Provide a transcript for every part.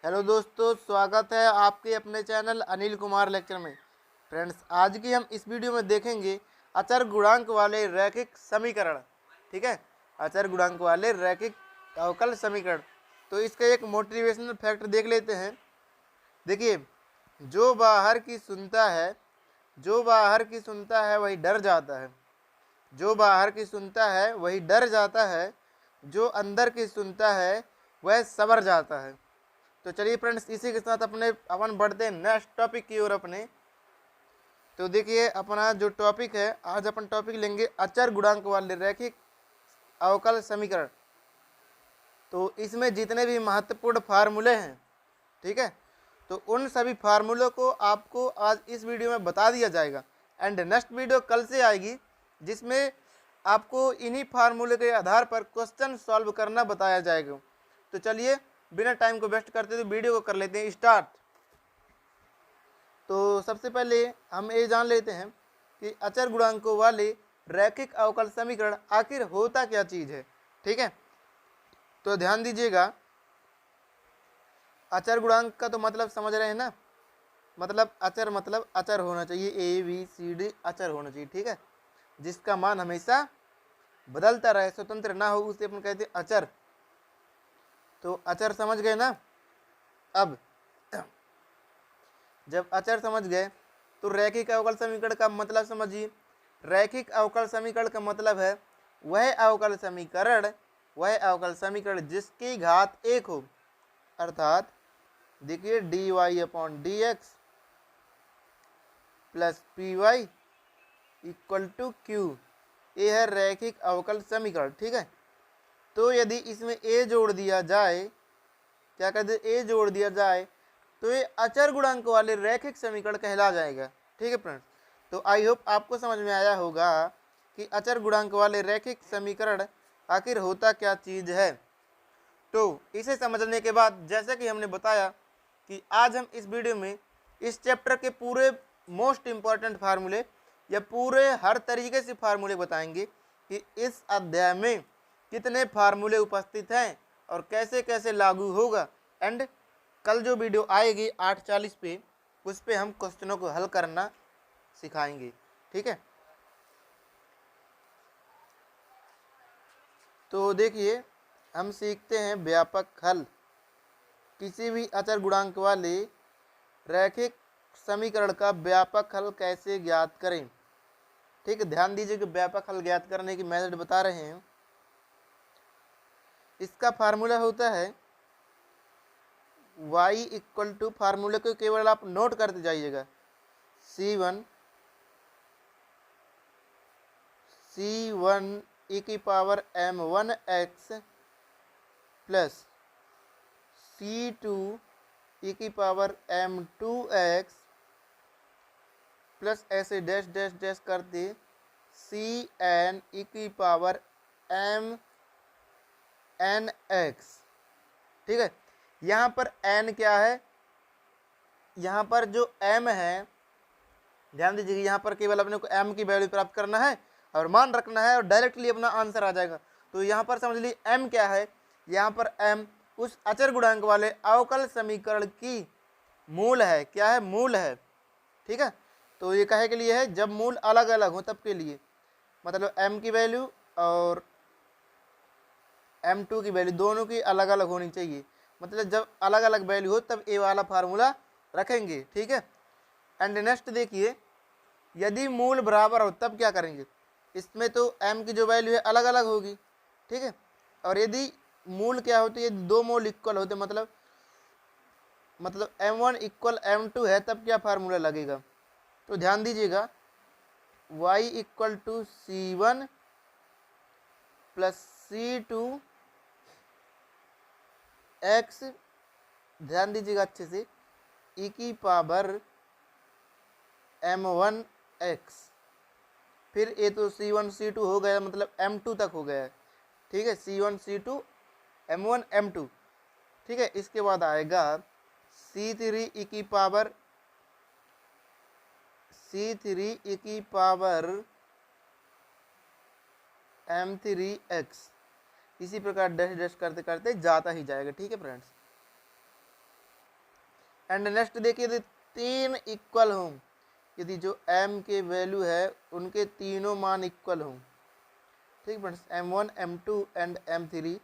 Hello दोस्तों, स्वागत है आपके अपने चैनल अनिल कुमार लेक्चर में। फ्रेंड्स, आज की हम इस वीडियो में देखेंगे अचर गुणांक वाले रैखिक समीकरण। ठीक है, अचर गुणांक वाले रैखिक अवकल समीकरण। तो इसका एक मोटिवेशनल फैक्ट देख लेते हैं। देखिए, जो बाहर की सुनता है वही डर जाता है। जो बाहर की सुनता है वही डर जाता है, जो अंदर की सुनता है वह सवर जाता है। तो चलिए फ्रेंड्स, इसी के साथ अपन बढ़ते हैं नेक्स्ट टॉपिक की ओर अपने। तो देखिए, अपना जो टॉपिक है, आज अपन टॉपिक लेंगे अचर गुणांक वाले रैखिक अवकल समीकरण। तो इसमें जितने भी महत्वपूर्ण फार्मूले हैं, ठीक है, तो उन सभी फार्मूलों को आपको आज इस वीडियो में बता दिया जाएगा। एंड नेक्स्ट वीडियो कल से आएगी, जिसमें आपको इन्हीं फार्मूले के आधार पर क्वेश्चन सॉल्व करना बताया जाएगा। तो चलिए, बिना टाइम को वेस्ट करते हुए वीडियो को कर लेते हैं स्टार्ट। तो सबसे पहले हम ये जान लेते हैं कि अचर गुणांकों वाले रैखिक अवकल समीकरण आखिर होता क्या चीज़ है। ठीक है, तो ध्यान दीजिएगा, अचर गुणांक का तो मतलब समझ रहे हैं ना। मतलब अचर होना चाहिए, ABCD अचर होना चाहिए। ठीक है, जिसका मान हमेशा बदलता रहे, स्वतंत्र ना हो, उसे अपन कहते हैं अचर। तो अचर समझ गए ना। अब जब अचर समझ गए तो रैखिक अवकल समीकरण का मतलब समझिए। रैखिक अवकल समीकरण का मतलब है वह अवकल समीकरण जिसकी घात एक हो। अर्थात देखिए, dy/dx plus py equal to q, ये है रैखिक अवकल समीकरण। ठीक है, तो यदि इसमें a जोड़ दिया जाए, क्या कहते हैं, a जोड़ दिया जाए, तो ये अचर गुणांक वाले रैखिक समीकरण कहला जाएगा। ठीक है फ्रेंड्स, तो आई होप आपको समझ में आया होगा कि अचर गुणांक वाले रैखिक समीकरण आखिर होता क्या चीज़ है। तो इसे समझने के बाद, जैसा कि हमने बताया कि आज हम इस वीडियो में इस चैप्टर के पूरे मोस्ट इम्पॉर्टेंट फार्मूले या पूरे हर तरीके से फार्मूले बताएंगे कि इस अध्याय में कितने फार्मूले उपस्थित हैं और कैसे कैसे लागू होगा। एंड कल जो वीडियो आएगी 8:40 पे, उस पे हम क्वेश्चनों को हल करना सिखाएंगे। ठीक है, तो देखिए, हम सीखते हैं व्यापक हल। किसी भी अचर गुणांक वाले रैखिक समीकरण का व्यापक हल कैसे ज्ञात करें। ठीक है, ध्यान दीजिए कि व्यापक हल ज्ञात करने की मेथड बता रहे हैं। इसका फार्मूला होता है y इक्वल टू, फार्मूले को केवल आप नोट करते जाइएगा, C1 e की power m1x plus C2 e की पावर m2x प्लस ऐसे डैश डैश डैश करते Cn e की पावर mnx। ठीक है, यहाँ पर n क्या है, यहाँ पर जो m है, ध्यान दीजिए, यहाँ पर केवल अपने को m की वैल्यू प्राप्त करना है और मान रखना है और डायरेक्टली अपना आंसर आ जाएगा। तो यहाँ पर समझ लीजिए m क्या है, यहाँ पर m उस अचर गुणांक वाले अवकल समीकरण की मूल है। क्या है, मूल है। ठीक है, तो ये कहे के लिए है जब मूल अलग अलग हो तब के लिए, मतलब m की वैल्यू और m2 की वैल्यू दोनों की अलग अलग होनी चाहिए। मतलब जब अलग अलग वैल्यू हो तब ए वाला फार्मूला रखेंगे। ठीक है, एंड नेक्स्ट देखिए, यदि मूल बराबर हो तब क्या करेंगे। इसमें तो m की जो वैल्यू है अलग अलग होगी। ठीक है, और यदि मूल क्या होती है, दो मूल इक्वल होते, मतलब m1 इक्वल m2 है, तब क्या फार्मूला लगेगा। तो ध्यान दीजिएगा, y equal to C1 plus C2 x, ध्यान दीजिएगा अच्छे से, e की पावर m1x, फिर ये तो C1 C2 हो गया, मतलब m2 तक हो गया है। ठीक है, C1 C2 m1 m2। ठीक है, इसके बाद आएगा C3 e की पावर m3x। इसी प्रकार डैश डैश करते करते जाता ही जाएगा। ठीक है फ्रेंड्स, एंड नेक्स्ट देखिए यदि तीन इक्वल हों, यदि जो m के वैल्यू है उनके तीनों मान इक्वल हों, ठीक friends, m1 m2 and m3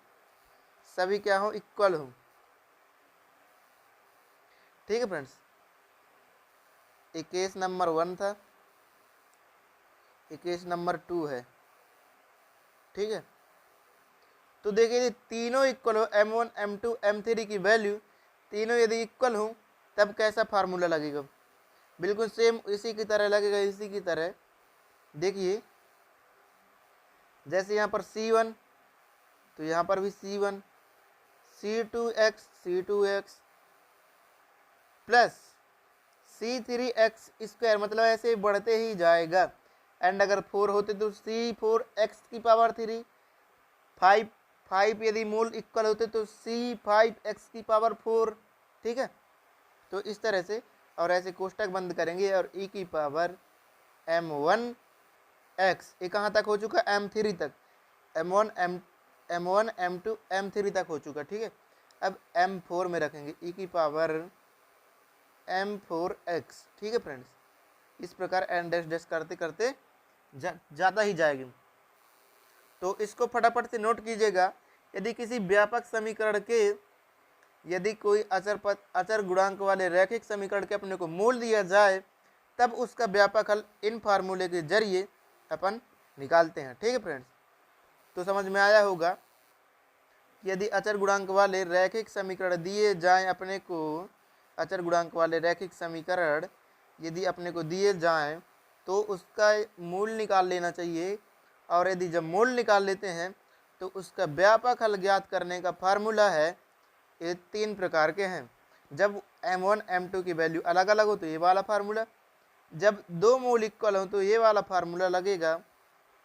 सभी क्या हो, इक्वल हों, ठीक है फ्रेंड्स। ये केस नंबर 1 था, ये केस नंबर 2 है, ठीक है। तो देखिए तीनों इक्वल हो, m1 m2 m3 की वैल्यू तीनों यदि इक्वल हो तब कैसा फार्मूला लगेगा, बिल्कुल सेम इसी की तरह लगेगा, इसी की तरह। देखिए जैसे यहाँ पर C1 तो यहाँ पर भी C1, C2x plus C3x square, मतलब ऐसे बढ़ते ही जाएगा। एंड अगर 4 होते तो C4x की पावर 3, 5 यदि मूल इक्वल होते तो C5x की पावर 4, ठीक है। तो इस तरह से और ऐसे कोष्टक बंद करेंगे और e की पावर m1x, ये कहाँ तक हो चुका, m3 तक, m1 m2 m3 तक हो चुका, ठीक है। अब m4 में रखेंगे e की पावर m4x, ठीक है फ्रेंड्स। इस प्रकार एंड डैश डैश करते करते जाता ही जाएगी। तो इसको फटाफट से नोट कीजिएगा, यदि किसी व्यापक समीकरण के यदि कोई अचर गुणांक वाले रैखिक समीकरण के अपने को मूल दिया जाए तब उसका व्यापक हल इन फार्मूले के जरिए अपन निकालते हैं, ठीक है फ्रेंड्स। तो समझ में आया होगा, यदि अचर गुणांक वाले रैखिक समीकरण दिए जाएं अपने को, अचर गुणांक वाले रैखिक समीकरण यदि अपने को दिए जाएं तो उसका मूल निकाल लेना चाहिए, और यदि जब मूल निकाल लेते हैं तो उसका व्यापक हल ज्ञात करने का फार्मूला है, ये 3 प्रकार के हैं। जब m1 m2 की वैल्यू अलग अलग हो तो ये वाला फार्मूला, जब 2 मूल इक्वल हो तो ये वाला फार्मूला लगेगा,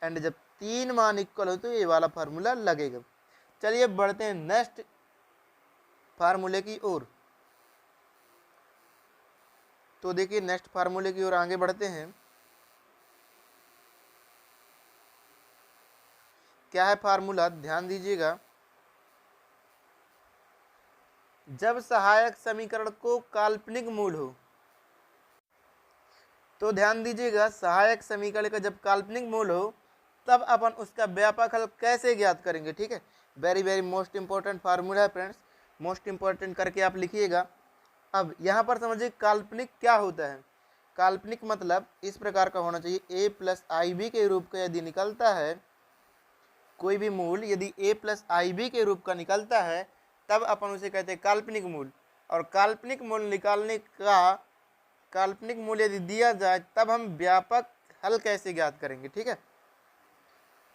एंड जब 3 मान इक्वल हो तो ये वाला फार्मूला लगेगा। चलिए बढ़ते हैं नेक्स्ट फार्मूले की ओर। तो देखिए नेक्स्ट फार्मूले की ओर आगे बढ़ते हैं। क्या है फार्मूला, ध्यान दीजिएगा। जब सहायक समीकरण को काल्पनिक मूल हो, तो ध्यान दीजिएगा सहायक समीकरण का जब काल्पनिक मूल हो तब अपन उसका व्यापक हल कैसे ज्ञात करेंगे, ठीक है। Very very most important formula है फ्रेंड्स, मोस्ट इंपॉर्टेंट करके आप लिखिएगा। अब यहाँ पर समझिए काल्पनिक क्या होता है। काल्पनिक मतलब इस प्रकार का होना चाहिए, a प्लस IB के रूप का यदि निकलता है कोई भी मूल, यदि a प्लस IB के रूप का निकलता है तब अपन उसे कहते हैं काल्पनिक मूल। और काल्पनिक मूल निकालने का, काल्पनिक मूल यदि दिया जाए तब हम व्यापक हल कैसे ज्ञात करेंगे, ठीक है।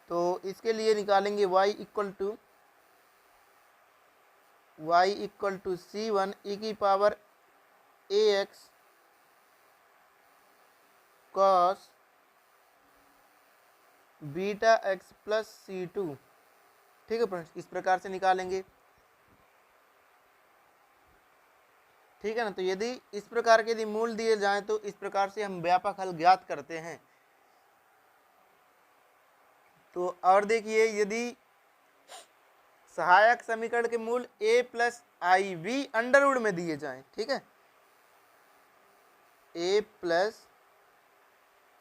तो इसके लिए निकालेंगे y equal to C1 e की power ax cos beta x plus C2, ठीक है फ्रेंड्स, इस प्रकार से निकालेंगे, ठीक है ना। तो यदि इस प्रकार के यदि मूल दिए जाएं तो इस प्रकार से हम व्यापक हल ज्ञात करते हैं। तो और देखिए यदि सहायक समीकरण के मूल a plus IB under root में दिए जाएं, ठीक है, a प्लस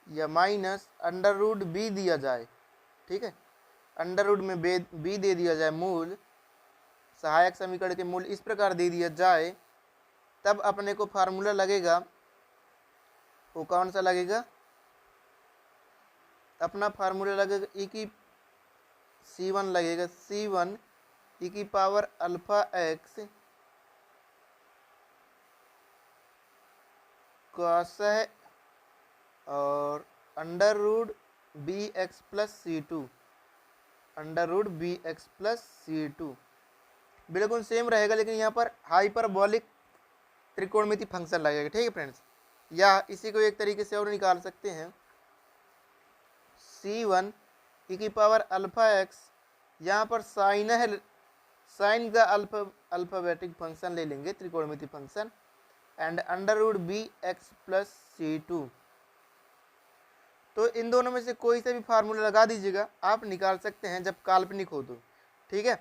या माइनस अंडर रूट b दिया जाए, ठीक है, अंडर रूट में b दे दिया जाए मूल, सहायक समीकरण के मूल इस प्रकार दे दिया जाए तब अपने को फार्मूला लगेगा, वो कौन सा लगेगा, अपना फार्मूला लगेगा e की C1 लगेगा, C1 e की पावर अल्फा x cos है और under root bx plus C2, under root bx plus C2 बिल्कुल सेम रहेगा, लेकिन यहाँ पर हाइपरबोलिक त्रिकोणमिति फंक्शन लगेगा, ठीक है फ्रेंड्स। या इसी को एक तरीके से और निकाल सकते हैं, C1 e की पावर अल्फा x, यहाँ पर साइन है, साइन का अल्फाबेटिक फंक्शन ले लेंगे, त्रिकोणमिति function, and under root bx plus C2। तो इन दोनों में से कोई से भी फार्मूला लगा दीजिएगा, आप निकाल सकते हैं जब काल्पनिक हो तो, ठीक है।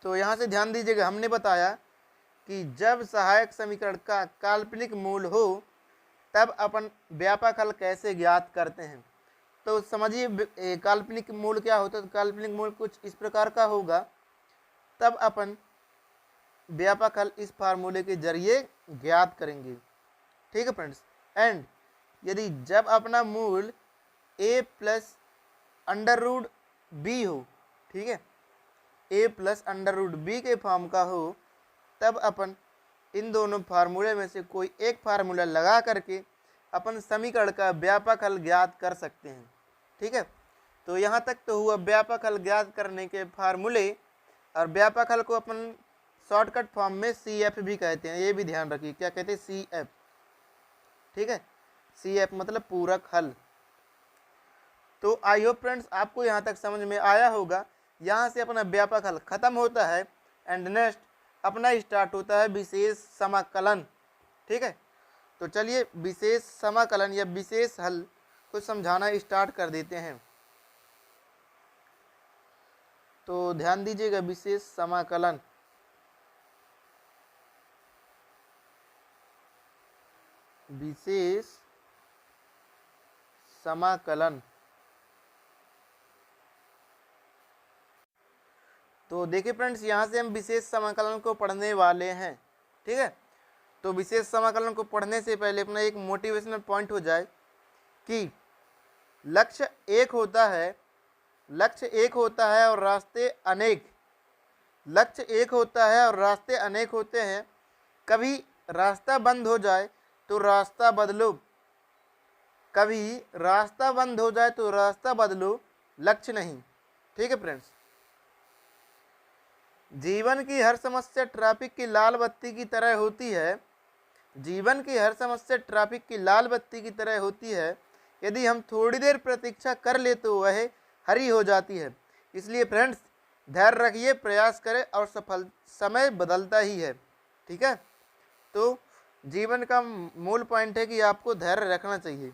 तो यहाँ से ध्यान दीजिएगा, हमने बताया कि जब सहायक समीकरण का काल्पनिक मूल हो तब अपन व्यापक हल कैसे ज्ञात करते हैं। तो समझिए काल्पनिक मूल क्या होता है। तो काल्पनिक मूल कुछ इस प्रकार का होगा, तब अपन व्यापक हल इस फार्मूले के जरिए ज्ञात करेंगे। ठीक है फ्रेंड्स। एंड यदि जब अपना मूल a plus under root B हो, ठीक है, a plus under root B के फॉर्म का हो, तब अपन इन दोनों फार्मूले में से कोई एक फार्मूला लगा करके अपन समीकरण का व्यापक हल ज्ञात कर सकते हैं। ठीक है, तो यहाँ तक तो हुआ व्यापक हल ज्ञात करने के फार्मूले। और व्यापक हल को अपन शॉर्टकट फॉर्म में CF भी कहते हैं, ये भी ध्यान रखिए। क्या कहते हैं? CF। ठीक है, CF मतलब पूरक हल। तो आई होप फ्रेंड्स आपको यहाँ तक समझ में आया होगा। यहाँ से अपना व्यापक हल खत्म होता है एंड नेक्स्ट अपना स्टार्ट होता है विशेष समाकलन। ठीक है, तो चलिए विशेष समाकलन या विशेष हल को समझाना स्टार्ट कर देते हैं। तो ध्यान दीजिएगा, विशेष समाकलन। विशेष समाकलन। तो देखिए फ्रेंड्स, यहाँ से हम विशेष समाकलन को पढ़ने वाले हैं। ठीक है, तो विशेष समाकलन को पढ़ने से पहले अपना एक मोटिवेशनल पॉइंट हो जाए कि लक्ष्य एक होता है, लक्ष्य एक होता है और रास्ते अनेक। लक्ष्य एक होता है और रास्ते अनेक होते हैं। कभी रास्ता बंद हो जाए तो रास्ता बदलो, कभी रास्ता बंद हो जाए तो रास्ता बदलो, लक्ष्य नहीं। ठीक है फ्रेंड्स, जीवन की हर समस्या ट्रैफिक की लाल बत्ती की तरह होती है। जीवन की हर समस्या ट्रैफिक की लाल बत्ती की तरह होती है। यदि हम थोड़ी देर प्रतीक्षा कर ले तो वह हरी हो जाती है। इसलिए फ्रेंड्स धैर्य रखिए, प्रयास करें और सफल समय बदलता ही है। ठीक है, तो जीवन का मूल पॉइंट है कि आपको धैर्य रखना चाहिए।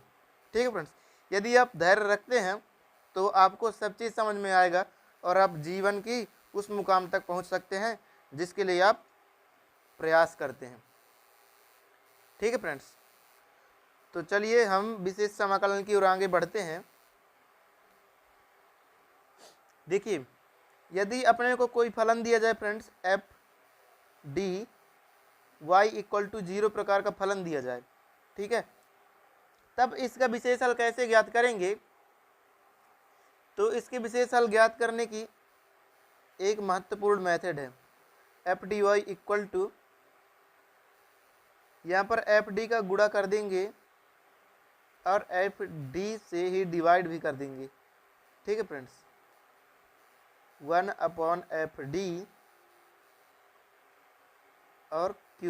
ठीक है फ्रेंड्स, यदि आप धैर्य रखते हैं तो आपको सब चीज़ समझ में आएगा और आप जीवन की उस मुकाम तक पहुंच सकते हैं जिसके लिए आप प्रयास करते हैं। ठीक है फ्रेंड्स, तो चलिए हम विशेष समाकलन की ओर आगे बढ़ते हैं। देखिए, यदि अपने को कोई फलन दिया जाए friends, F D Y equal to 0 प्रकार का फलन दिया जाए, ठीक है, तब इसका विशेष हल कैसे ज्ञात करेंगे। तो इसके विशेष हल ज्ञात करने की एक महत्वपूर्ण मेथड है, F D Y equal to, यहाँ पर एफ डी का गुणा कर देंगे और एफ डी से ही डिवाइड भी कर देंगे। ठीक है फ्रेंड्स, 1/f(d) और q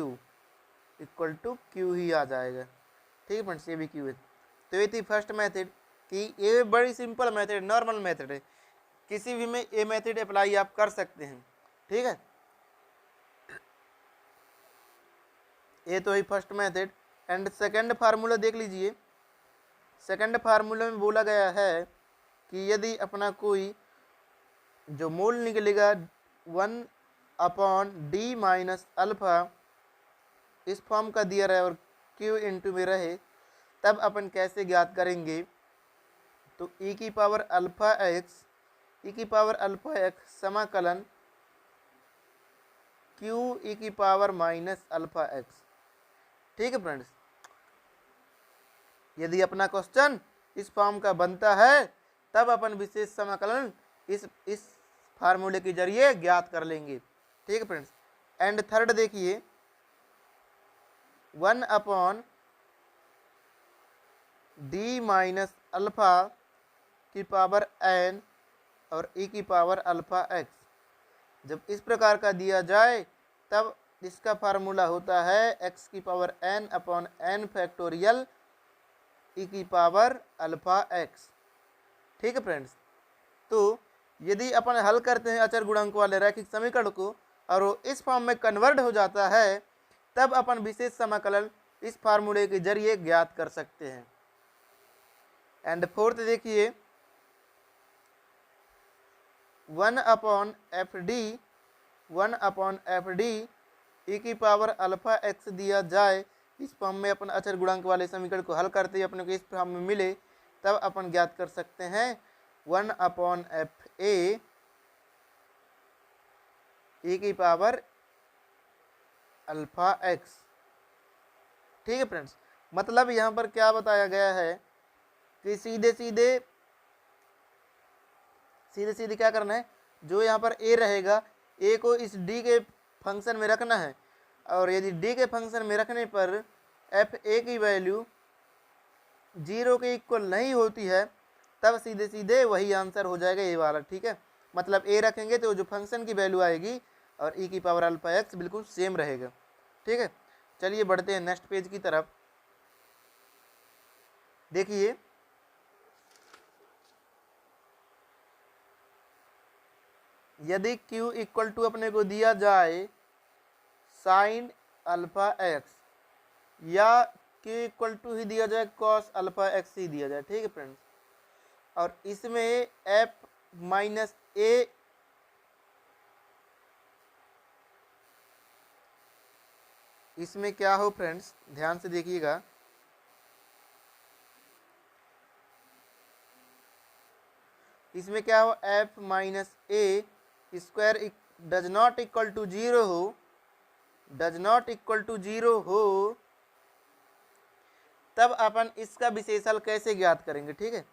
इक्वल टू q ही आ जाएगा। ठीक है फ्रेंड्स, ये भी q है। तो ये थी फर्स्ट मेथड कि ये बड़ी सिंपल मेथड, नॉर्मल मेथड है, किसी भी में ये मेथड अप्लाई आप कर सकते हैं। ठीक है, ये तो ही first method. And second formula देख लीजिए। सेकंड फार्मूला में बोला गया है कि यदि अपना कोई जो मूल निकलेगा 1/d माइनस अल्फा इस फॉर्म का दिया रहे और q इंटू में रहे, तब अपन कैसे ज्ञात करेंगे। तो e की पावर अल्फा एक्स समाकलन q e की पावर माइनस अल्फा एक्स। ठीक है फ्रेंड्स, यदि अपना क्वेश्चन इस फॉर्म का बनता है तब अपन विशेष समाकलन इस फार्मूले के जरिए ज्ञात कर लेंगे। ठीक है फ्रेंड्स। एंड थर्ड देखिए, 1/d माइनस अल्फा की पावर n और e की पावर अल्फा एक्स, जब इस प्रकार का दिया जाए तब इसका फार्मूला होता है x की पावर n/n फैक्टोरियल e की पावर अल्फा एक्स। ठीक है फ्रेंड्स, तो यदि अपन हल करते हैं अचर गुणांक वाले रैखिक समीकरण को और वो इस फॉर्म में कन्वर्ट हो जाता है, तब अपन विशेष समाकलन इस फार्मूले के जरिए ज्ञात कर सकते हैं। एंड फोर्थ देखिए, 1/f(d) e की पावर अल्फा एक्स दिया जाए, इस फॉर्म में अपन अचर गुणांक वाले समीकरण को हल करते ही अपने को इस फॉर्म में मिले, तब अपन ज्ञात कर सकते हैं 1/fa e की पावर अल्फा एक्स। ठीक है फ्रेंड्स, मतलब यहाँ पर क्या बताया गया है कि सीधे सीधे क्या करना है, जो यहाँ पर a रहेगा, a को इस d के फंक्शन में रखना है, और यदि d के फंक्शन में रखने पर एफ ए की वैल्यू 0 के इक्वल नहीं होती है, तब सीधे सीधे वही आंसर हो जाएगा ये वाला। ठीक है, मतलब a रखेंगे तो जो फंक्शन की वैल्यू आएगी और e की पावर अल्फा एक्स बिल्कुल सेम रहेगा। ठीक है, चलिए बढ़ते हैं नेक्स्ट पेज की तरफ। देखिए यदि q इक्वल टू अपने को दिया जाए साइन अल्फा एक्स, या q इक्वल टू ही दिया जाए कॉस अल्फा एक्स ही दिया जाए। ठीक है फ्रेंड्स, और इसमें f माइनस ए इसमें क्या हो फ्रेंड्स, ध्यान से देखिएगा, इसमें क्या हो, f minus A square does not equal to 0 हो, डज नॉट इक्वल टू 0 हो, तब अपन इसका विशेषण कैसे ज्ञात करेंगे। ठीक है,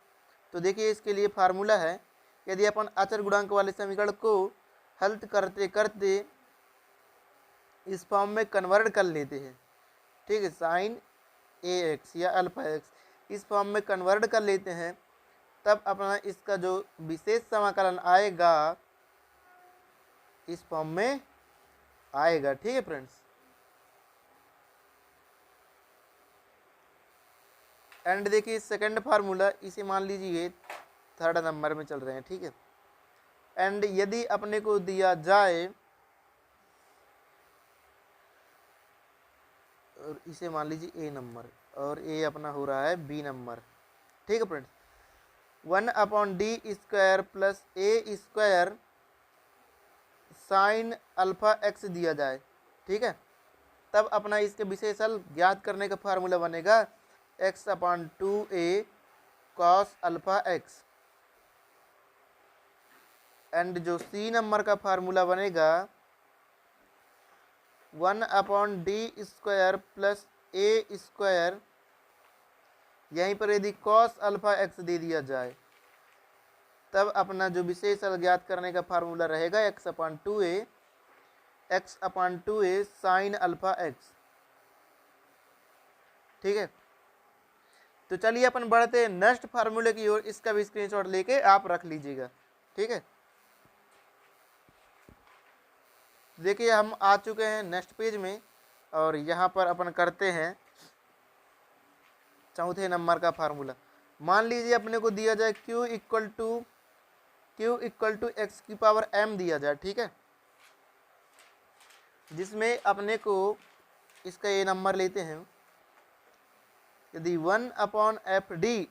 तो देखिए इसके लिए फार्मूला है, यदि अपन अचर गुणांक वाले समीकरण को हल करते करते इस फॉर्म में कन्वर्ट कर लेते हैं, ठीक है, साइन ए एक्स या अल्फा एक्स इस फॉर्म में कन्वर्ट कर लेते हैं, तब अपना इसका जो विशेष समाकलन आएगा इस फॉर्म में आएगा। ठीक है फ्रेंड्स, एंड देखिए सेकंड फार्मूला, इसे मान लीजिए थर्ड नंबर में चल रहे हैं। ठीक है, एंड यदि अपने को दिया जाए, और इसे मान लीजिए ए नंबर, और ए अपना हो रहा है बी नंबर। ठीक है friends, 1/d square plus A square sine alpha X दिया जाए। ठीक है, तब अपना इसके विशेषण ज्ञात करने का फार्मूला बनेगा x/2a cos alpha x, and जो सी नंबर का फार्मूला बनेगा 1/d square plus A square, यहीं पर यदि कॉस अल्फा एक्स दे दिया जाए, तब अपना जो विशेषण ज्ञात करने का फार्मूला रहेगा x/2a साइन अल्फा एक्स। ठीक है, तो चलिए अपन बढ़ते हैं नेक्स्ट फार्मूले की ओर, इसका भी स्क्रीनशॉट लेके आप रख लीजिएगा। ठीक है, देखिए हम आ चुके हैं नेक्स्ट पेज में, और यहाँ पर अपन करते हैं चौथे नंबर का फार्मूला। मान लीजिए अपने को दिया जाए q इक्वल टू एक्स की पावर m दिया जाए। ठीक है, जिसमें अपने को इसका ये नंबर लेते हैं, यदि 1/fd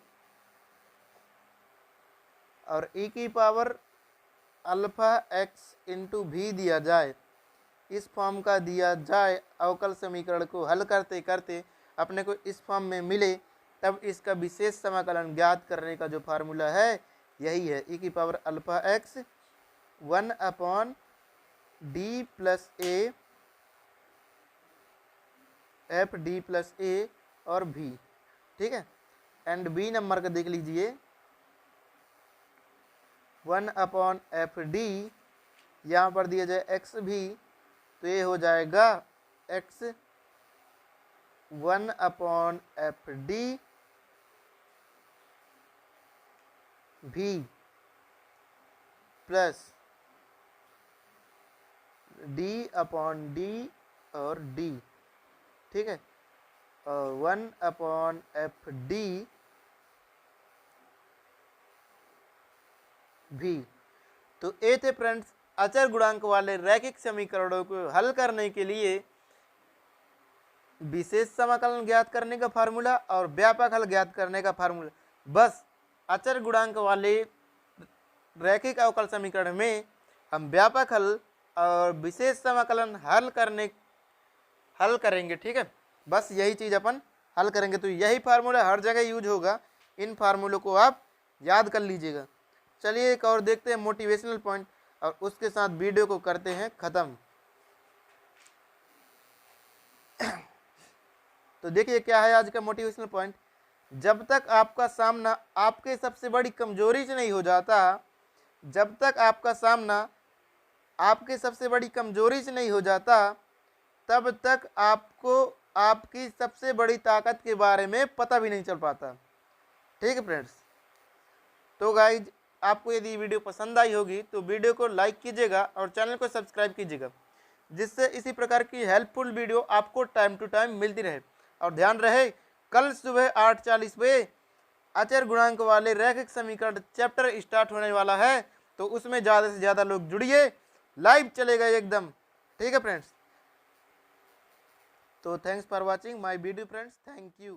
और e की पावर अल्फा एक्स इंटू भी दिया जाए, इस फॉर्म का दिया जाए, अवकल समीकरण को हल करते करते अपने को इस फॉर्म में मिले, तब इसका विशेष समाकलन ज्ञात करने का जो फार्मूला है यही है, e की power alpha X 1/d plus A F D plus A और भी। ठीक है, एंड बी नंबर का देख लीजिए 1/fd, यहाँ पर दिया जाए एक्स भी, तो ये हो जाएगा एक्स 1/fd भी प्लस d/d और d। ठीक है, और 1/fd भी। तो ये थे फ्रेंड्स अचर गुणांक वाले रैखिक समीकरणों को हल करने के लिए विशेष समाकलन ज्ञात करने का फार्मूला और व्यापक हल ज्ञात करने का फार्मूला। बस अचर गुणांक वाले रैखिक अवकल समीकरण में हम व्यापक हल और विशेष समाकलन हल करने हल करेंगे। ठीक है, बस यही चीज़ अपन हल करेंगे। तो यही फार्मूला हर जगह यूज होगा, इन फार्मूलों को आप याद कर लीजिएगा। चलिए एक और देखते हैं मोटिवेशनल पॉइंट, और उसके साथ वीडियो को करते हैं ख़त्म। तो देखिए क्या है आज का मोटिवेशनल पॉइंट। जब तक आपका सामना आपके सबसे बड़ी कमजोरी से नहीं हो जाता, जब तक आपका सामना आपके सबसे बड़ी कमजोरी से नहीं हो जाता, तब तक आपको आपकी सबसे बड़ी ताकत के बारे में पता भी नहीं चल पाता। ठीक है फ्रेंड्स, तो गाइज आपको यदि वीडियो पसंद आई होगी तो वीडियो को लाइक कीजिएगा और चैनल को सब्सक्राइब कीजिएगा, जिससे इसी प्रकार की हेल्पफुल वीडियो आपको टाइम टू टाइम मिलती रहे। और ध्यान रहे, कल सुबह 8:40 बजे अचर गुणांक वाले रैखिक समीकरण चैप्टर स्टार्ट होने वाला है, तो उसमें ज़्यादा से ज़्यादा लोग जुड़िए, लाइव चलेगा एकदम। ठीक है फ्रेंड्स, तो thanks for watching my video friends, thank you.